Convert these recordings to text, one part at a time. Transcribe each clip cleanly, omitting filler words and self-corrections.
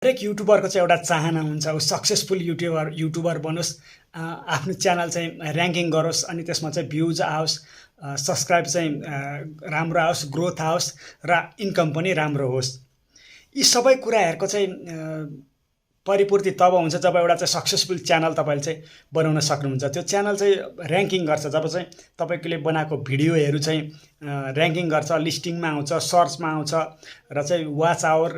हरेक युट्युबरको चाहिँ एउटा चाहना हुन्छ ऊ सक्सेसफुल युट्युबर बनोस्, आफ्नो च्यानल चाहिँ ऱ्याङ्किङ गरोस्, अनि त्यसमा चाहिँ भ्युज आओस्, सब्सक्राइब चाहिँ राम्रो आओस्, ग्रोथ आओस् र इन्कम पनि राम्रो होस्। यी सबै कुराहरूको चाहिँ परिपूर्ति तब हुन्छ जब एउटा चाहिँ सक्सेसफुल च्यानल तपाईँले चाहिँ बनाउन सक्नुहुन्छ। त्यो च्यानल चाहिँ ऱ्याङ्किङ गर्छ जब चाहिँ तपाईँले बनाएको भिडियोहरू चाहिँ ऱ्याङ्किङ गर्छ, लिस्टिङमा आउँछ, सर्चमा आउँछ र चाहिँ वाच आवर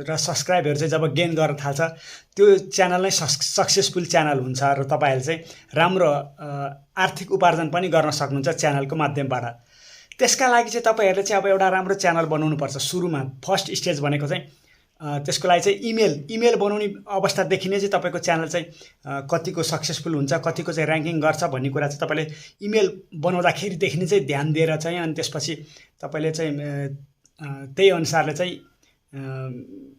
र सब्सक्राइबहरू चाहिँ जब गेन गर्न थाल्छ, त्यो च्यानल नै सक्सेसफुल च्यानल हुन्छ र तपाईँहरूले चाहिँ राम्रो आर्थिक उपार्जन पनि गर्न सक्नुहुन्छ च्यानलको माध्यमबाट। त्यसका लागि चाहिँ तपाईँहरूले चाहिँ अब एउटा राम्रो च्यानल बनाउनुपर्छ। सुरुमा फर्स्ट स्टेज भनेको चाहिँ त्यसको लागि चाहिँ इमेल बनाउने अवस्थादेखि नै चाहिँ तपाईँको च्यानल चाहिँ कतिको सक्सेसफुल हुन्छ, कतिको चाहिँ ऱ्याङ्किङ गर्छ भन्ने कुरा चाहिँ तपाईँले इमेल बनाउँदाखेरिदेखि नै चाहिँ ध्यान दिएर चाहिँ, अनि त्यसपछि तपाईँले चाहिँ त्यही अनुसारले चाहिँ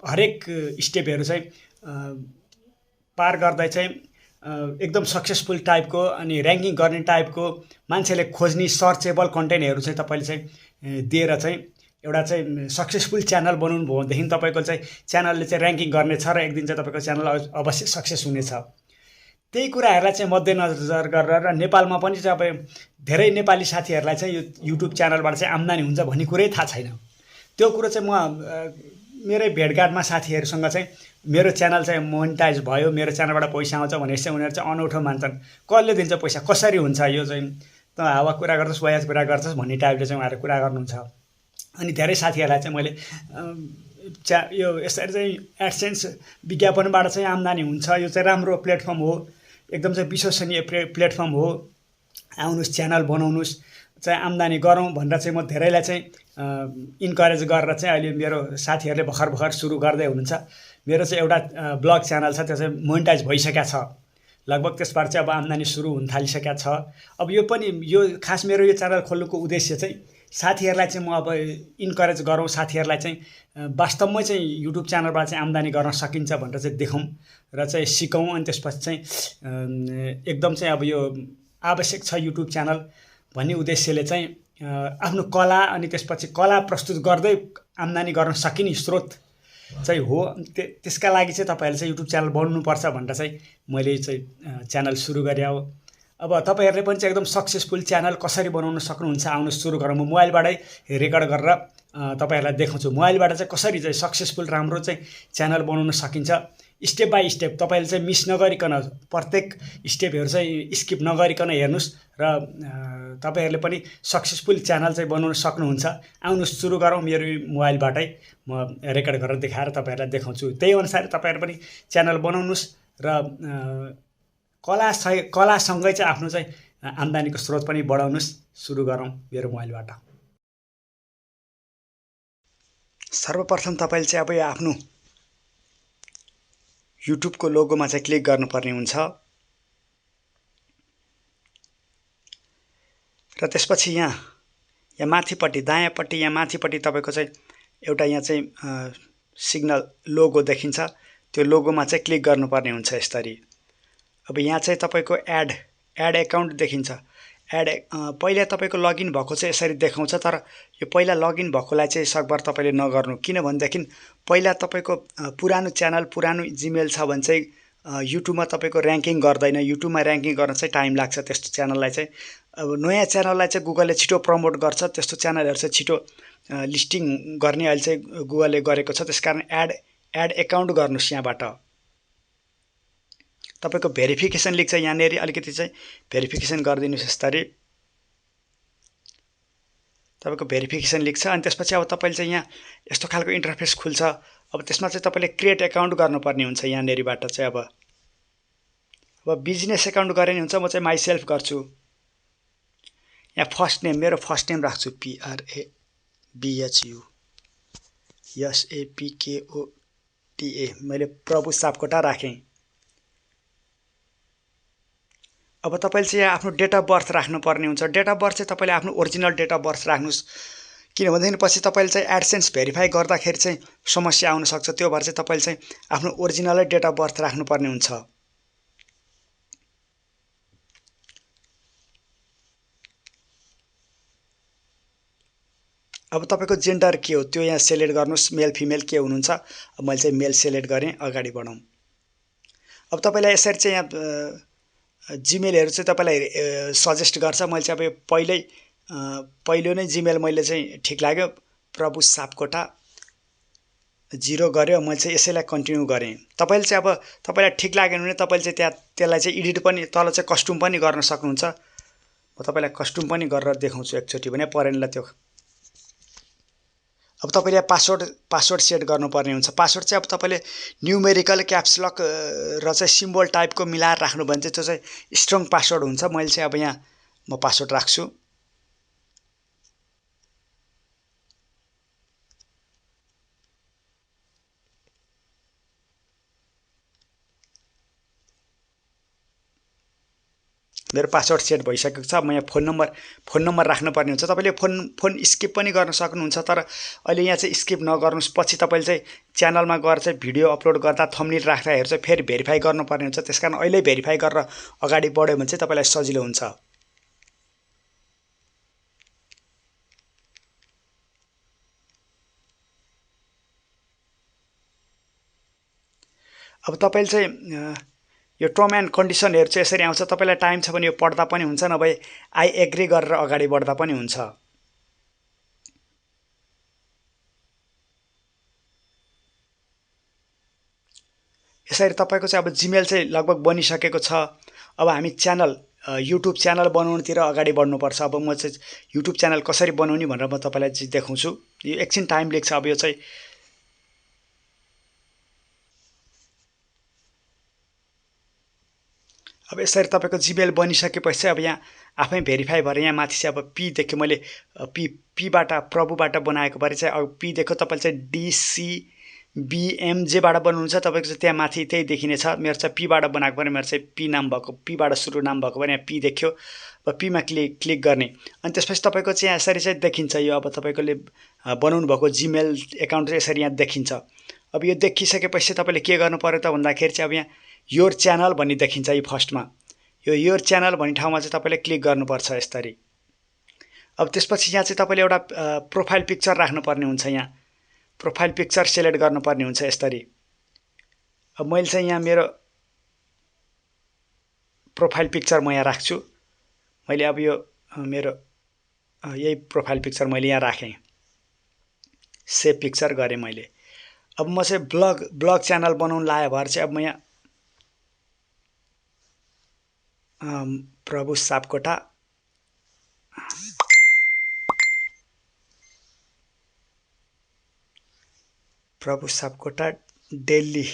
हरेक स्टेपहरू चाहिँ पार गर्दै चाहिँ एकदम सक्सेसफुल टाइपको अनि ऱ्याङ्किङ गर्ने टाइपको मान्छेले खोज्ने सर्चेबल कन्टेन्टहरू चाहिँ तपाईँले चाहिँ दिएर चाहिँ एउटा चाहिँ सक्सेसफुल च्यानल बनाउनु भयो भनेदेखि तपाईँको चाहिँ च्यानलले चाहिँ ऱ्याङ्किङ गर्नेछ र एक दिन चाहिँ तपाईँको च्यानल अवश्य सक्सेस हुनेछ। त्यही कुराहरूलाई चाहिँ मध्यनजर गरेर र नेपालमा पनि चाहिँ अब धेरै नेपाली साथीहरूलाई चाहिँ यो युट्युब च्यानलबाट चाहिँ आम्दानी हुन्छ भन्ने कुरै थाहा छैन। त्यो कुरो चाहिँ म मेरै भेटघाटमा साथीहरूसँग चाहिँ मेरो च्यानल चाहिँ मोनिटाइज भयो, मेरो च्यानलबाट पैसा आउँछ भनेपछि चाहिँ उनीहरू चाहिँ अनौठो मान्छन्। कसले दिन्छ पैसा, कसरी हुन्छ, यो चाहिँ त हावा कुरा गर्छस् वाया कुरा गर्छस् भन्ने टाइपले चाहिँ उहाँहरू कुरा गर्नुहुन्छ। अनि धेरै साथीहरूलाई चाहिँ मैले यो यसरी चाहिँ एडसेन्स विज्ञापनबाट चाहिँ आम्दानी हुन्छ, यो चाहिँ राम्रो प्लेटफर्म हो, एकदम चाहिँ विश्वसनीय प्लेटफर्म हो, आउनुहोस् च्यानल बनाउनुहोस्, चाहिँ आम्दानी गरौँ भनेर चाहिँ म धेरैलाई चाहिँ इन्करेज गरेर चाहिँ अहिले मेरो साथीहरूले भर्खर सुरु गर्दै हुनुहुन्छ। मेरो चाहिँ एउटा ब्लग च्यानल छ, त्यो चाहिँ मोनिटाइज भइसकेको छ लगभग, त्यसबाट चाहिँ अब आम्दानी सुरु हुन थालिसकेको छ। अब यो पनि यो खास मेरो यो च्यानल खोल्नुको उद्देश्य चाहिँ साथीहरूलाई चाहिँ म अब इन्करेज गरौँ, साथीहरूलाई चाहिँ वास्तवमै चाहिँ युट्युब च्यानलबाट चाहिँ आम्दानी गर्न सकिन्छ भनेर चाहिँ देखाउँ र चाहिँ सिकौँ। अनि त्यसपछि चाहिँ एकदम चाहिँ अब यो आवश्यक छ युट्युब च्यानल भन्ने उद्देश्यले चाहिँ आफ्नो कला अनि त्यसपछि कला प्रस्तुत गर्दै आम्दानी गर्न सकिने स्रोत चाहिँ हो। त्यसका लागि चाहिँ तपाईँहरूले चाहिँ युट्युब च्यानल बनाउनुपर्छ भनेर चाहिँ मैले चाहिँ च्यानल सुरु गरेँ हो। अब तपाईँहरूले पनि चाहिँ एकदम सक्सेसफुल च्यानल कसरी बनाउन सक्नुहुन्छ, आउनु सुरु गरौँ। म मोबाइलबाटै रेकर्ड गरेर तपाईँहरूलाई देखाउँछु मोबाइलबाट चाहिँ कसरी चाहिँ सक्सेसफुल राम्रो चाहिँ च्यानल बनाउन सकिन्छ। स्टेप बाई स्टेप तपाईँले चाहिँ मिस नगरिकन प्रत्येक स्टेपहरू चाहिँ स्किप नगरिकन हेर्नुहोस् र तपाईँहरूले पनि सक्सेसफुल च्यानल चाहिँ बनाउन सक्नुहुन्छ। आउनुहोस् सुरु गरौँ, मेरो मोबाइलबाटै म रेकर्ड गरेर देखाएर तपाईँहरूलाई देखाउँछु। त्यही अनुसार तपाईँहरू पनि च्यानल बनाउनुहोस् र कलासँगै चाहिँ आफ्नो चाहिँ आम्दानीको स्रोत पनि बढाउनुहोस्। सुरु गरौँ मेरो मोबाइलबाट। सर्वप्रथम तपाईँले चाहिँ अब यो आफ्नो युट्युबको लोगोमा चाहिँ क्लिक गर्नुपर्ने हुन्छ र त्यसपछि यहाँ माथिपट्टि दायाँपट्टि यहाँ माथिपट्टि तपाईँको चाहिँ एउटा यहाँ चाहिँ सिग्नल लोगो देखिन्छ, त्यो लोगोमा चाहिँ क्लिक गर्नुपर्ने हुन्छ यसरी। अब यहाँ चाहिँ तपाईँको एड एकाउन्ट देखिन्छ। पहिला तपाईँको लगइन भएको चाहिँ यसरी देखाउँछ, तर यो पहिला लगइन भएकोलाई चाहिँ सकभर तपाईँले नगर्नु, किनभनेदेखि पहिला तपाईँको पुरानो च्यानल पुरानो जिमेल छ भने चाहिँ युट्युबमा तपाईँको ऱ्याङ्किङ गर्दैन। युट्युबमा ऱ्याङ्किङ गर्न चाहिँ टाइम लाग्छ त्यस्तो च्यानललाई चाहिँ। अब नयाँ च्यानललाई चाहिँ गुगलले छिटो प्रमोट गर्छ, त्यस्तो च्यानलहरू चाहिँ छिटो लिस्टिङ गर्ने अहिले चाहिँ गुगलले गरेको छ। त्यसकारण एड एकाउन्ट गर्नुहोस्। यहाँबाट तपाईँको भेरिफिकेसन लेख्छ, यहाँनिर अलिकति चाहिँ भेरिफिकेसन गरिदिनुहोस् यसरी। तपाईँको भेरिफिकेसन लेख्छ अनि त्यसपछि अब तपाईँले चाहिँ यहाँ यस्तो खालको इन्टरफेस खुल्छ। अब त्यसमा चाहिँ तपाईँले क्रिएट एकाउन्ट गर्नुपर्ने हुन्छ यहाँनिरबाट चाहिँ। अब बिजनेस एकाउन्ट गरे नि हुन्छ, म चाहिँ माइसेल्फ गर्छु। यहाँ फर्स्ट नेम मेरो फर्स्ट नेम राख्छु PRABHU SAPKOTA, मैले प्रभु सापकोटा राखेँ। अब तपाईँले चाहिँ आफ्नो डेट अफ बर्थ राख्नुपर्ने हुन्छ। डेट अफ बर्थ चाहिँ तपाईँले आफ्नो ओरिजिनल डेट अफ बर्थ राख्नुहोस्, किनभनेदेखि पछि तपाईँले चाहिँ एडसेन्स भेरिफाई गर्दाखेरि चाहिँ समस्या आउन सक्छ। त्यो भएर चाहिँ तपाईँले चाहिँ आफ्नो ओरिजिनलै डेट अफ बर्थ राख्नुपर्ने हुन्छ। अब तपाईँको जेन्डर के हो त्यो यहाँ सेलेक्ट गर्नुहोस्, मेल फिमेल के हुनुहुन्छ। अब मैले चाहिँ मेल सेलेक्ट गरेँ, अगाडि बढौँ। अब तपाईँलाई यसरी चाहिँ यहाँ जिमेलहरू चाहिँ तपाईँलाई सजेस्ट गर्छ। मैले चाहिँ अब यो पहिलो नै जिमेल मैले चाहिँ ठिक लाग्यो, प्रभु सापकोटा 0 गर्यो। मैले चाहिँ यसैलाई कन्टिन्यू गरेँ। तपाईँले चाहिँ अब तपाईँलाई ठिक लागेन भने तपाईँले चाहिँ त्यसलाई चाहिँ एडिट पनि, तल चाहिँ कस्ट्युम पनि गर्न सक्नुहुन्छ। म तपाईँलाई कस्ट्युम पनि गरेर देखाउँछु एकचोटि, भने परेनलाई त्यो। अब तपाईँले पासवर्ड सेट गर्नुपर्ने हुन्छ। पासवर्ड चाहिँ अब तपाईँले न्युमेरिकल, क्याप्स लक र चाहिँ सिम्बल टाइपको मिलाएर राख्नु भने चाहिँ त्यो चाहिँ स्ट्रङ पासवर्ड हुन्छ। मैले चाहिँ अब यहाँ म पासवर्ड राख्छु। मेरो पासवर्ड सेट भइसकेको छ। म यहाँ फोन नम्बर राख्नुपर्ने हुन्छ। तपाईँले फोन स्किप पनि गर्न सक्नुहुन्छ, तर अहिले यहाँ चाहिँ स्किप नगर्नुहोस्। पछि तपाईँले चाहिँ च्यानलमा गएर चाहिँ भिडियो अपलोड गर्दा थम्बनेल राख्दाखेरि चाहिँ फेरि भेरिफाई गर्नुपर्ने हुन्छ। त्यसकारण अहिले भेरिफाई गरेर अगाडि बढ्यो भने चाहिँ तपाईँलाई सजिलो हुन्छ। अब तपाईँले चाहिँ यो टर्म एन्ड कन्डिसनहरू चाहिँ यसरी आउँछ। तपाईँलाई टाइम छ भने यो पढ्दा पनि हुन्छ, नभए आई एग्री गरेर अगाडि बढ्दा पनि हुन्छ। यसरी तपाईँको चाहिँ अब जिमेल चाहिँ लगभग बनिसकेको छ। अब हामी युट्युब च्यानल बनाउनुतिर अगाडि बढ्नुपर्छ। अब म चाहिँ युट्युब च्यानल कसरी बनाउने भनेर म तपाईँलाई चाहिँ देखाउँछु। यो एकछिन टाइम लिन्छ। अब यो चाहिँ अब यसरी तपाईँको जिमेल बनिसकेपछि चाहिँ अब यहाँ आफै भेरिफाई भएर यहाँ माथि चाहिँ अब पी देख्यो, मैले पीबाट प्रभुबाट बनाएको भएर चाहिँ अब पी देख्यो। तपाईँले चाहिँ DCBMJबाट बनाउनुहुन्छ। तपाईँको चाहिँ त्यहाँ माथि त्यही देखिनेछ। मेरो चाहिँ पीबाट बनाएको भएर मेरो चाहिँ पी नाम भएको, पीबाट सुरु नाम भएको भएर यहाँ पी देख्यो। अब पीमा क्लिक गर्ने, अनि त्यसपछि तपाईँको चाहिँ यहाँ यसरी चाहिँ देखिन्छ। यो अब तपाईँकोले बनाउनु भएको जिमेल एकाउन्ट चाहिँ यसरी यहाँ देखिन्छ। अब यो देखिसकेपछि तपाईँले के गर्नु पर्यो त भन्दाखेरि चाहिँ अब यहाँ योर च्यानल भन्ने देखिन्छ। यो फर्स्टमा यो योर च्यानल भन्ने ठाउँमा चाहिँ तपाईँले क्लिक गर्नुपर्छ यसरी। अब त्यसपछि यहाँ चाहिँ तपाईँले एउटा प्रोफाइल पिक्चर राख्नुपर्ने हुन्छ। यहाँ प्रोफाइल पिक्चर सेलेक्ट गर्नुपर्ने हुन्छ यसरी। अब मैले चाहिँ यहाँ मेरो प्रोफाइल पिक्चर म यहाँ राख्छु। मैले अब यो मेरो यही प्रोफाइल पिक्चर मैले यहाँ राखेँ, सेभ पिक्चर गरेँ मैले। अब म चाहिँ ब्लग च्यानल बनाउन लायो भएर चाहिँ अब म यहाँ प्रभु Sapkota daily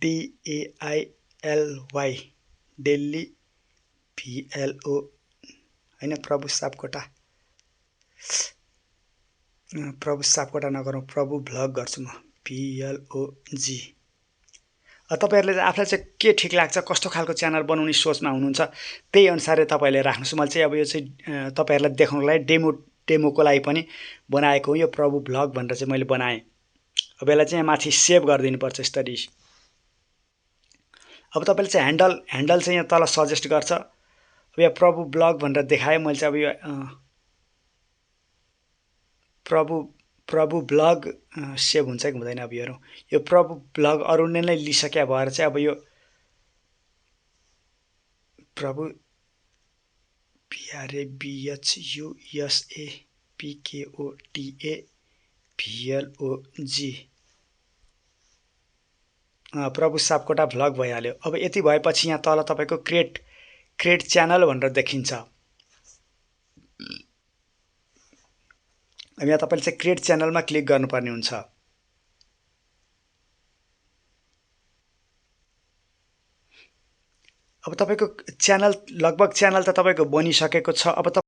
DAILY daily PLO होइन, प्रभु सापकोटा नगरौँ, प्रभु भ्लग गर्छु म, PLOG। तपाईँहरूले आफूलाई चाहिँ के ठिक लाग्छ, कस्तो खालको च्यानल बनाउने सोचमा हुनुहुन्छ त्यही अनुसारले तपाईँहरूले राख्नुहोस्। मैले चाहिँ अब यो चाहिँ तपाईँहरूलाई देखाउनलाई डेमोको लागि पनि बनाएको हो। यो प्रभु भ्लग भनेर चाहिँ मैले बनाएँ। अब यसलाई चाहिँ माथि सेभ गरिदिनुपर्छ यसरी। अब तपाईँले चाहिँ ह्यान्डल चाहिँ यहाँ तल सजेस्ट गर्छ। अब यहाँ प्रभु ब्लग भनेर देखाएँ मैले चाहिँ। अब यो प्रभु ब्लग सेभ हुन्छ कि हुँदैन अब हेरौँ। यो प्रभु ब्लग अरू नै लिइसके भएर चाहिँ अब यो प्रभु PRABHUSAPKOTAVLOG प्रभु सापकोटा भ्लग भइहाल्यो। अब यति भएपछि यहाँ तल तपाईँको क्रिएट च्यानल भनेर देखिन्छ। अब यहाँ तपाईँले चाहिँ क्रिएट च्यानलमा क्लिक गर्नुपर्ने हुन्छ। अब तपाईँको लगभग च्यानल त तपाईँको बनिसकेको छ। अब